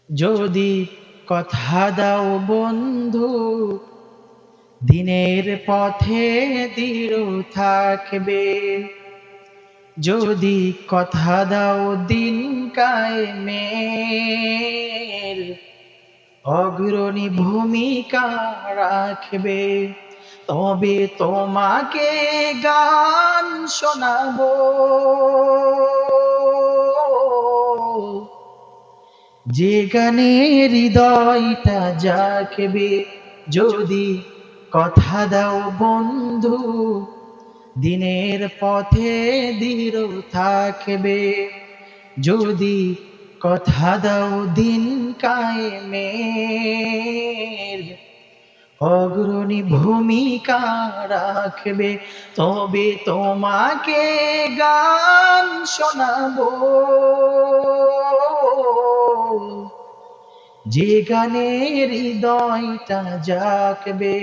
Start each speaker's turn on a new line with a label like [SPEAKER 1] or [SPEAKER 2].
[SPEAKER 1] যদি কথা দাও বন্ধু, দিনের পথে দৃঢ় থাকবে। যদি কথা দাও দিন কায়েমের, অগ্রণী ভূমিকা রাখবে। তবে তোমাকে গান শোনাবো, যে গানে হৃদয়টা জাগবে। যদি কথা দাও বন্ধু, দিনের পথে দৃঢ় থাকবে। যদি কথা দাও দিন কায়েমের, অগ্রণী ভূমিকা রাখবে। তবে তোমাকে গান শোনাবো, যে গানে হৃদয়টা জাগবে।